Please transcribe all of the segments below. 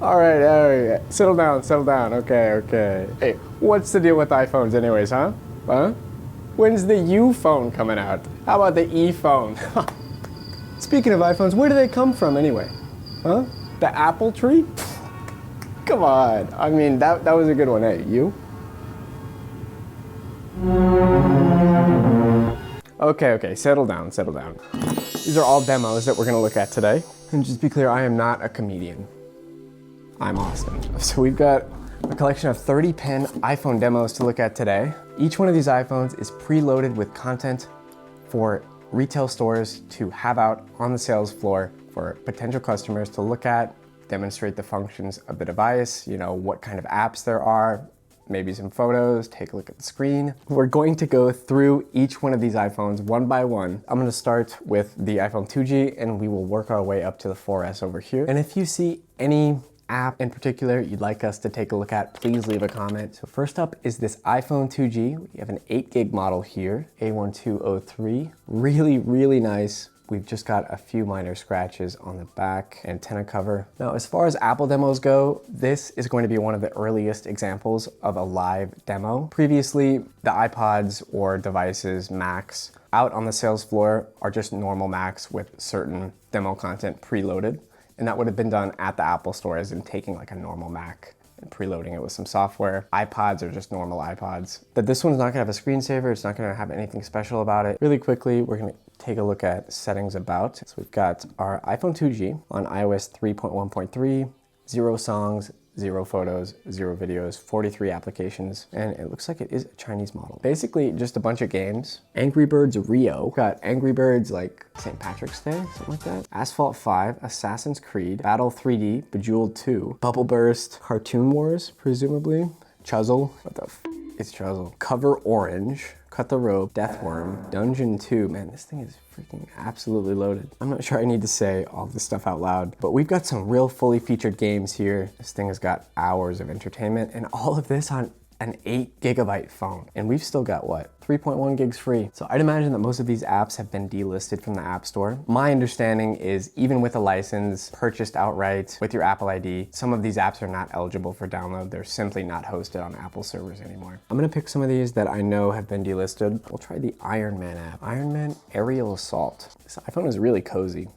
All right, settle down, okay. Hey, what's the deal with iPhones anyways, huh? When's the U phone coming out? How about the E phone? Speaking of iPhones, where do they come from anyway? Huh? The apple tree? Come on, I mean, that was a good one, hey, you? Okay, settle down. These are all demos that we're gonna look at today. And just be clear, I am not a comedian. I'm Austin. So we've got a collection of 30-pin iPhone demos to look at today. Each one of these iPhones is preloaded with content for retail stores to have out on the sales floor for potential customers to look at, demonstrate the functions of the device, you know, what kind of apps there are, maybe some photos, take a look at the screen. We're going to go through each one of these iPhones one by one. I'm gonna start with the iPhone 2G and we will work our way up to the 4S over here. And if you see any app in particular you'd like us to take a look at, please leave a comment. So first up is this iPhone 2G. We have an 8 gig model here, A1203. Really nice. We've just got a few minor scratches on the back antenna cover. Now, as far as Apple demos go, this is going to be one of the earliest examples of a live demo. Previously, the iPods or devices, Macs, out on the sales floor are just normal Macs with certain demo content preloaded. And that would have been done at the Apple store, as in taking like a normal Mac and preloading it with some software. iPods are just normal iPods. But this one's not gonna have a screensaver. It's not gonna have anything special about it. Really quickly, we're gonna take a look at settings about. So we've got our iPhone 2G on iOS 3.1.3, 0 songs, 0 photos, 0 videos, 43 applications, and it looks like it is a Chinese model. Basically, just a bunch of games. Angry Birds Rio. Got Angry Birds like St. Patrick's Day, something like that. Asphalt 5, Assassin's Creed, Battle 3D, Bejeweled 2, Bubble Burst, Cartoon Wars, presumably. Chuzzle, what the f is Chuzzle? Cover Orange, Cut the Rope, Deathworm, Dungeon 2. Man, this thing is freaking absolutely loaded. I'm not sure I need to say all this stuff out loud, but we've got some real fully featured games here. This thing has got hours of entertainment, and all of this on an 8 gigabyte phone. And we've still got what? 3.1 gigs free. So I'd imagine that most of these apps have been delisted from the App Store. My understanding is even with a license purchased outright with your Apple ID, some of these apps are not eligible for download. They're simply not hosted on Apple servers anymore. I'm gonna pick some of these that I know have been delisted. We'll try the Iron Man app. Iron Man Aerial Assault. This iPhone is really cozy.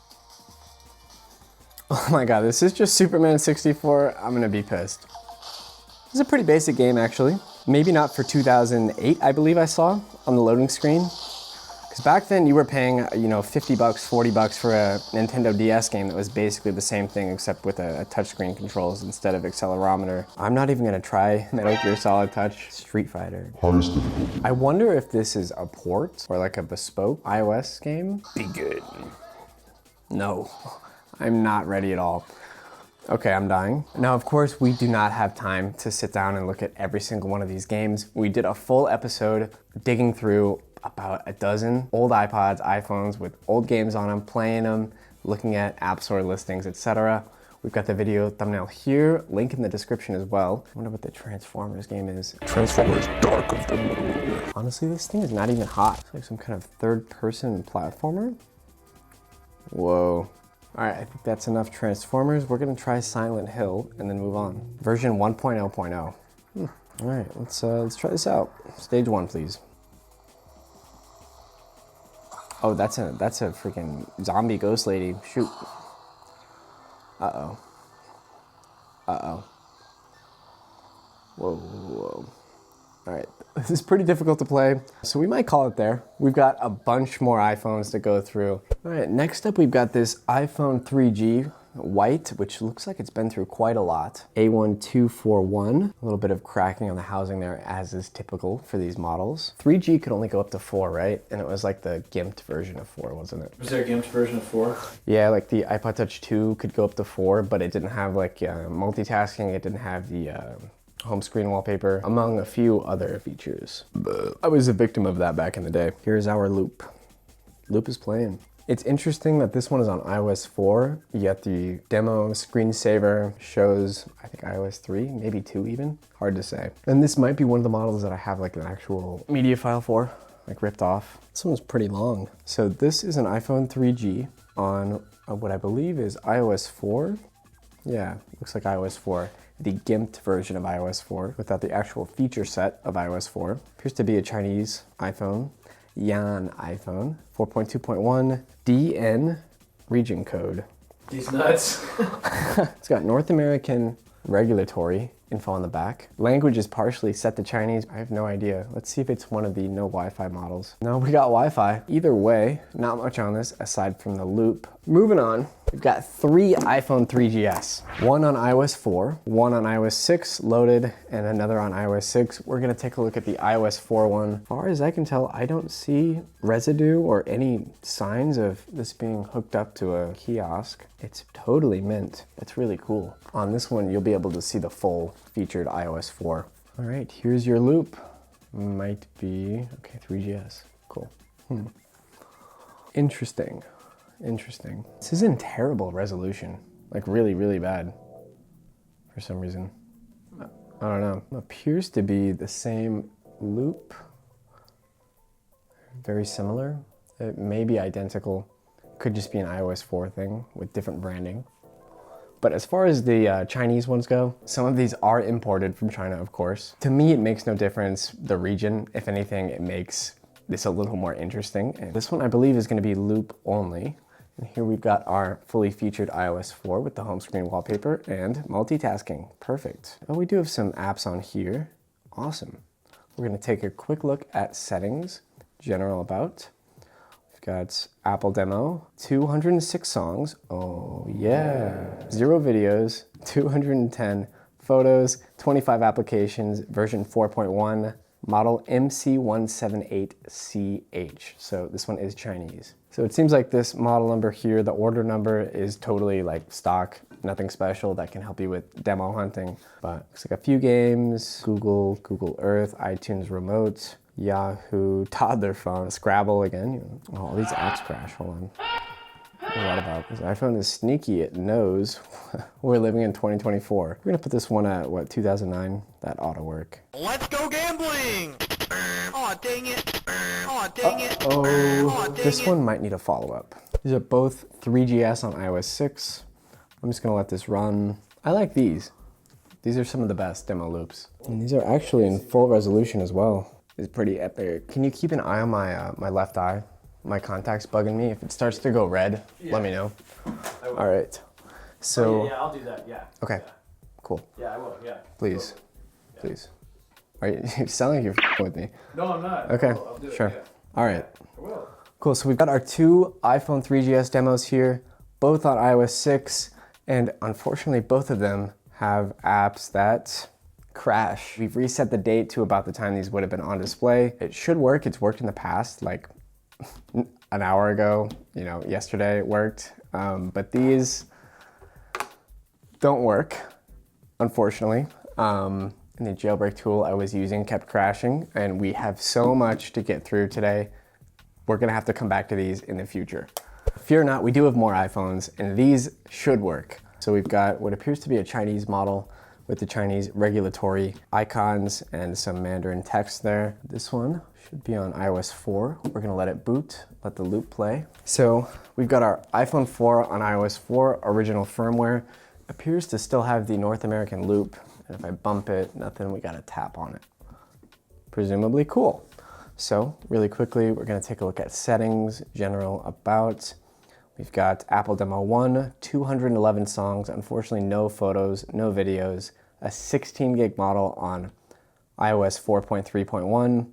Oh my God, this is just Superman 64. I'm gonna be pissed. This is a pretty basic game actually. Maybe not for 2008, I believe I saw on the loading screen. Because back then you were paying, you know, 50 bucks, 40 bucks for a Nintendo DS game that was basically the same thing except with a touchscreen controls instead of accelerometer. I'm not even gonna try Metal Gear Solid Touch. Street Fighter. I wonder if this is a port or like a bespoke iOS game. Be good. No, I'm not ready at all. Okay, I'm dying. Now, of course, we do not have time to sit down and look at every single one of these games. We did a full episode digging through about a dozen old iPods, iPhones with old games on them, playing them, looking at App Store listings, etc. We've got the video thumbnail here, link in the description as well. I wonder what the Transformers game is. Transformers Dark of the Moon. Honestly, this thing is not even hot. It's like some kind of third-person platformer. Whoa. All right, I think that's enough Transformers. We're gonna try Silent Hill and then move on. Version 1.0.0. All right, let's try this out. Stage 1, please. Oh, that's a freaking zombie ghost lady. Shoot. Uh-oh. Whoa. All right, this is pretty difficult to play, so we might call it there. We've got a bunch more iPhones to go through. All right, next up we've got this iPhone 3G white, which looks like it's been through quite a lot. A1241, a little bit of cracking on the housing there, as is typical for these models. 3G could only go up to 4, right? And it was like the gimped version of 4, wasn't it? Was there a gimped version of 4? Yeah, like the iPod Touch 2 could go up to 4, but it didn't have like multitasking, it didn't have the home screen wallpaper, among a few other features. But I was a victim of that back in the day. Here's our loop. Loop is playing. It's interesting that this one is on iOS 4, yet the demo screensaver shows, I think iOS 3, maybe 2 even. Hard to say. And this might be one of the models that I have like an actual media file for, like ripped off. This one's pretty long. So this is an iPhone 3G on what I believe is iOS 4. Yeah, looks like iOS 4. The gimped version of iOS 4 without the actual feature set of iOS 4. Appears to be a Chinese iPhone, Yan iPhone, 4.2.1 DN region code. These nuts. It's got North American regulatory info on the back. Language is partially set to Chinese. I have no idea. Let's see if it's one of the no Wi-Fi models. No, we got Wi-Fi. Either way, not much on this aside from the loop. Moving on, we've got 3 iPhone 3GS. One on iOS 4, one on iOS 6 loaded, and another on iOS 6. We're gonna take a look at the iOS 4 one. As far as I can tell, I don't see residue or any signs of this being hooked up to a kiosk. It's totally mint. That's really cool. On this one, you'll be able to see the full featured iOS 4. All right, here's your loop. Might be, okay, 3GS, cool. Interesting. This is in terrible resolution, like really, really bad for some reason. I don't know. Appears to be the same loop. Very similar. It may be identical. Could just be an iOS 4 thing with different branding. But as far as the Chinese ones go, some of these are imported from China, of course. To me, it makes no difference, the region. If anything, it makes this a little more interesting. And this one, I believe, is gonna be loop only. And here we've got our fully featured iOS 4 with the home screen wallpaper and multitasking. Perfect. Oh, we do have some apps on here. Awesome. We're gonna take a quick look at settings, general about. We've got Apple demo, 206 songs. Oh yeah. 0 videos, 210 photos, 25 applications, version 4.1, model MC178CH. So this one is Chinese. So it seems like this model number here, the order number is totally like stock, nothing special that can help you with demo hunting. But looks like a few games, Google Earth, iTunes Remote, Yahoo, toddler phone, Scrabble again. Oh, all these apps crash, hold on. What about this iPhone is sneaky, it knows we're living in 2024. We're gonna put this one at what, 2009? That ought to work. Let's go gambling! Aw, dang it. Aw, dang it. Oh, this one might need a follow-up. These are both 3GS on iOS 6. I'm just gonna let this run. I like these. These are some of the best demo loops. And these are actually in full resolution as well. It's pretty epic. Can you keep an eye on my left eye? My contact's bugging me. If it starts to go red, let me know. All right. So. Yeah, I'll do that. Yeah. Okay. Yeah. Cool. Yeah, I will. Yeah. Please. Please. Are you sound like you're with me? No, I'm not. Okay. I'll do Sure. it. Yeah. All right. I will. Cool. So we've got our 2 iPhone 3GS demos here, both on iOS 6, and unfortunately, both of them have apps that crash. We've reset the date to about the time these would have been on display. It should work. It's worked in the past, like an hour ago, yesterday it worked. But these don't work, unfortunately. And the jailbreak tool I was using kept crashing, and we have so much to get through today. We're gonna have to come back to these in the future. Fear not, we do have more iPhones, and these should work. So we've got what appears to be a Chinese model with the Chinese regulatory icons and some Mandarin text there. This one should be on iOS 4. We're gonna let it boot, let the loop play. So we've got our iPhone 4 on iOS 4, original firmware. Appears to still have the North American loop. And if I bump it, nothing, we gotta tap on it. Presumably cool. So really quickly, we're gonna take a look at settings, general, about. We've got Apple Demo 1, 211 songs, unfortunately no photos, no videos, a 16 gig model on iOS 4.3.1,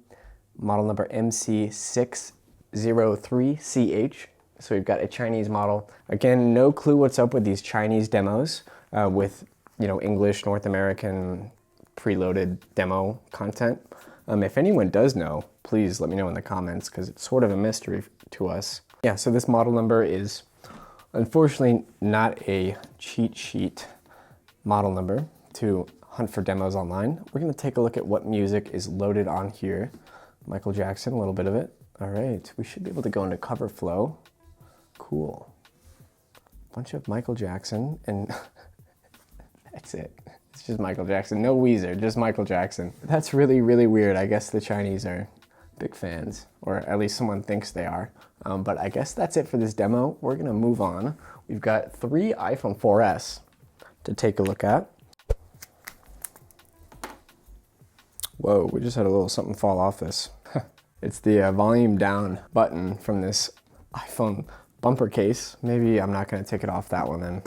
model number MC603CH. So we've got a Chinese model. Again, no clue what's up with these Chinese demos with English, North American preloaded demo content. If anyone does know, please let me know in the comments because it's sort of a mystery to us. Yeah, so this model number is unfortunately not a cheat sheet model number to hunt for demos online. We're gonna take a look at what music is loaded on here. Michael Jackson, a little bit of it. All right, we should be able to go into cover flow. Cool. Bunch of Michael Jackson, and that's it. It's just Michael Jackson, no Weezer, just Michael Jackson. That's really, really weird. I guess the Chinese are big fans, or at least someone thinks they are. But I guess that's it for this demo. We're gonna move on. We've got 3 iPhone 4S, to take a look at. Whoa, we just had a little something fall off this. It's the volume down button from this iPhone bumper case. Maybe I'm not gonna take it off that one then.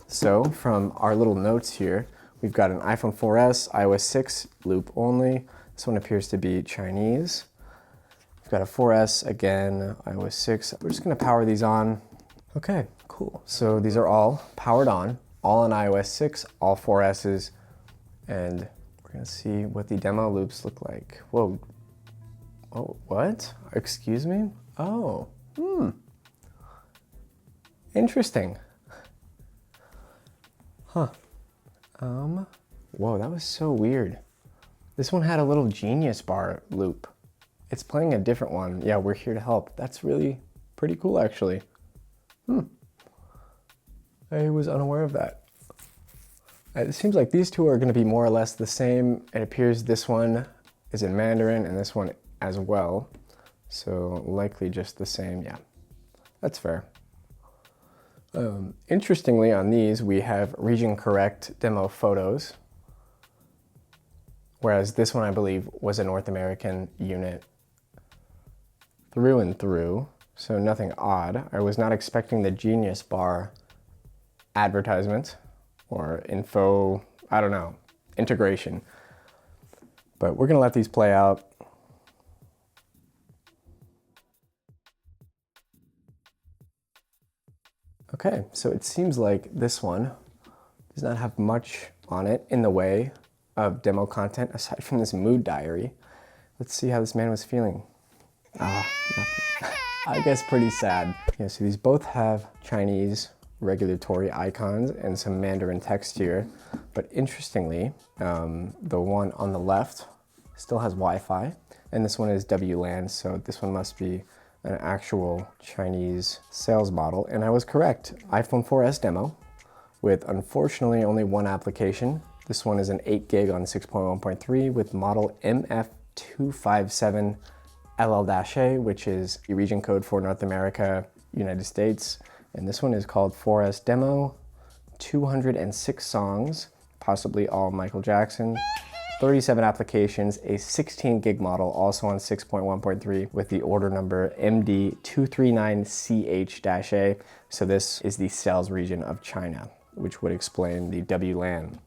So from our little notes here, we've got an iPhone 4S, iOS 6, loop only. This one appears to be Chinese. We've got a 4S, again, iOS 6. We're just gonna power these on. Okay, cool. So these are all powered on iOS 6, all 4Ss, and we're gonna see what the demo loops look like. Whoa. Oh, what? Excuse me? Oh, interesting. Huh. Whoa, that was so weird. This one had a little Genius bar loop. It's playing a different one. Yeah, we're here to help. That's really pretty cool, actually. I was unaware of that. It seems like these two are gonna be more or less the same. It appears this one is in Mandarin and this one as well. So likely just the same, yeah. That's fair. Interestingly, on these, we have region correct demo photos, whereas this one, I believe, was a North American unit through and through, so nothing odd. I was not expecting the Genius Bar advertisement or info, I don't know, integration. But we're gonna let these play out. Okay, so it seems like this one does not have much on it in the way of demo content aside from this mood diary. Let's see how this man was feeling. Nothing. I guess pretty sad. Yeah, so these both have Chinese regulatory icons and some Mandarin text here, but interestingly, the one on the left still has Wi-Fi, and this one is WLAN, so this one must be an actual Chinese sales model, and I was correct. iPhone 4S demo with unfortunately only one application. This one is an 8 gig on 6.1.3 with model MF257 LL-A, which is the region code for North America, United States. And this one is called 4S Demo, 206 songs, possibly all Michael Jackson, 37 applications, a 16 gig model, also on 6.1.3 with the order number MD239CH-A. So this is the sales region of China, which would explain the WLAN.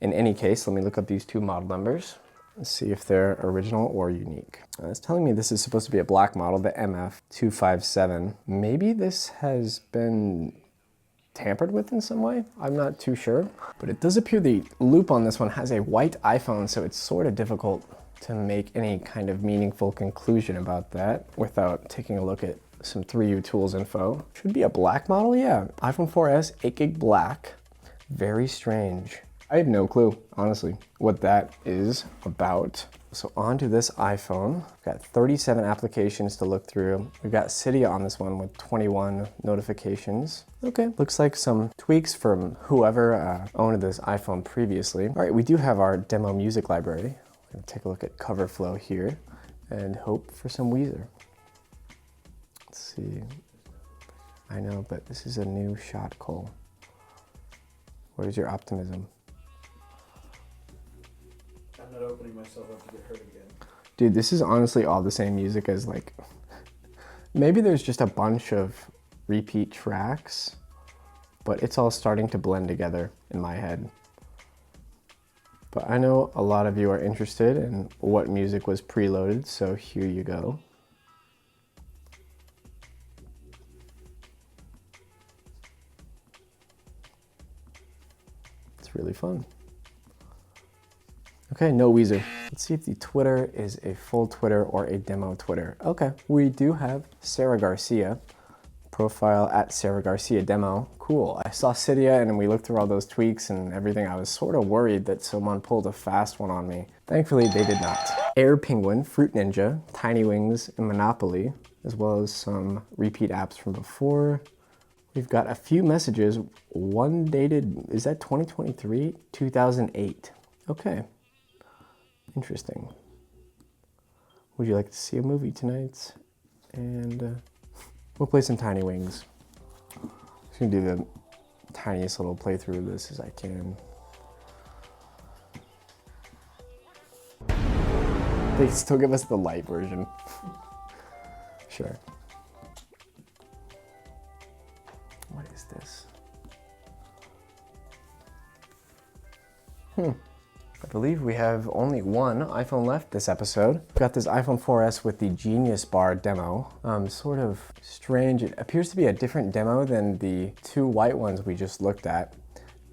In any case, let me look up these two model numbers and see if they're original or unique. It's telling me this is supposed to be a black model, the MF257. Maybe this has been tampered with in some way? I'm not too sure, but it does appear the loop on this one has a white iPhone, so it's sort of difficult to make any kind of meaningful conclusion about that without taking a look at some 3U Tools info. Should be a black model, yeah. iPhone 4S, 8 gig black. Very strange. I have no clue, honestly, what that is about. So onto this iPhone, we've got 37 applications to look through. We've got Cydia on this one with 21 notifications. Okay, looks like some tweaks from whoever owned this iPhone previously. All right, we do have our demo music library. We're gonna take a look at cover flow here and hope for some Weezer. Let's see. I know, but this is a new shot, Cole. Where's your optimism? I'm not opening myself up to get hurt again. Dude, this is honestly all the same music as like, maybe there's just a bunch of repeat tracks, but it's all starting to blend together in my head. But I know a lot of you are interested in what music was preloaded, so here you go. It's really fun. Okay, no Weezer. Let's see if the Twitter is a full Twitter or a demo Twitter. Okay, we do have Sarah Garcia, profile at Sarah Garcia Demo. Cool. I saw Cydia and we looked through all those tweaks and everything. I was sort of worried that someone pulled a fast one on me. Thankfully, they did not. Air Penguin, Fruit Ninja, Tiny Wings, and Monopoly, as well as some repeat apps from before. We've got a few messages. One dated, is that 2023? 2008. Okay. Interesting. Would you like to see a movie tonight? And we'll play some Tiny Wings. Just gonna do the tiniest little playthrough of this as I can. They still give us the light version. Sure. What is this? I believe we have only one iPhone left this episode. We've got this iPhone 4S with the Genius Bar demo. Sort of strange. It appears to be a different demo than the two white ones we just looked at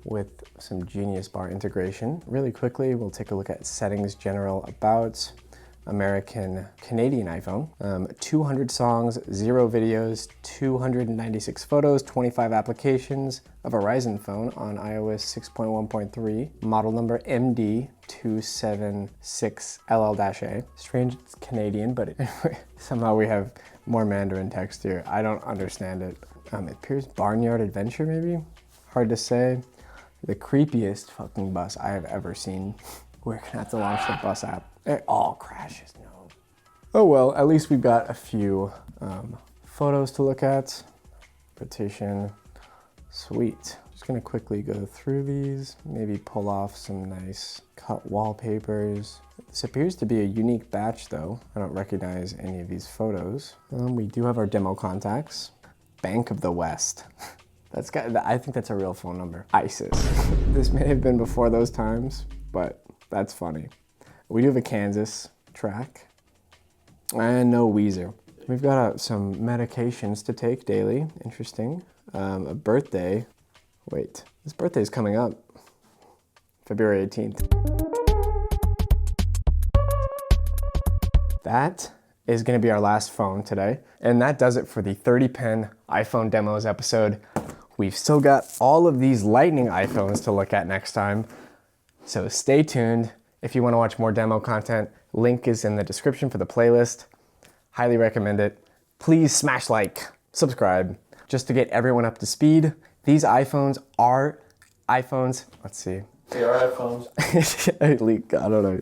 with some Genius Bar integration. Really quickly, we'll take a look at settings, general, about, Canadian iPhone. 200 songs, 0 videos, 296 photos, 25 applications, a Verizon phone on iOS 6.1.3, model number MD276LL-A. Strange it's Canadian, but somehow we have more Mandarin text here. I don't understand it. It appears Barnyard Adventure, maybe? Hard to say. The creepiest fucking bus I have ever seen. We're gonna have to launch the bus app. It all crashes, no. Oh well, at least we've got a few photos to look at. Petition, sweet. Just gonna quickly go through these, maybe pull off some nice cut wallpapers. This appears to be a unique batch though. I don't recognize any of these photos. We do have our demo contacts. Bank of the West. I think that's a real phone number. ISIS. This may have been before those times, but that's funny. We do have a Kansas track and no Weezer. We've got some medications to take daily. Interesting. A birthday. Wait, this birthday is coming up. February 18th. That is gonna be our last phone today. And that does it for the 30 pen iPhone demos episode. We've still got all of these lightning iPhones to look at next time. So stay tuned. If you want to watch more demo content, link is in the description for the playlist. Highly recommend it. Please smash like, subscribe, just to get everyone up to speed. These iPhones are iPhones. Let's see. They are iPhones. I don't know.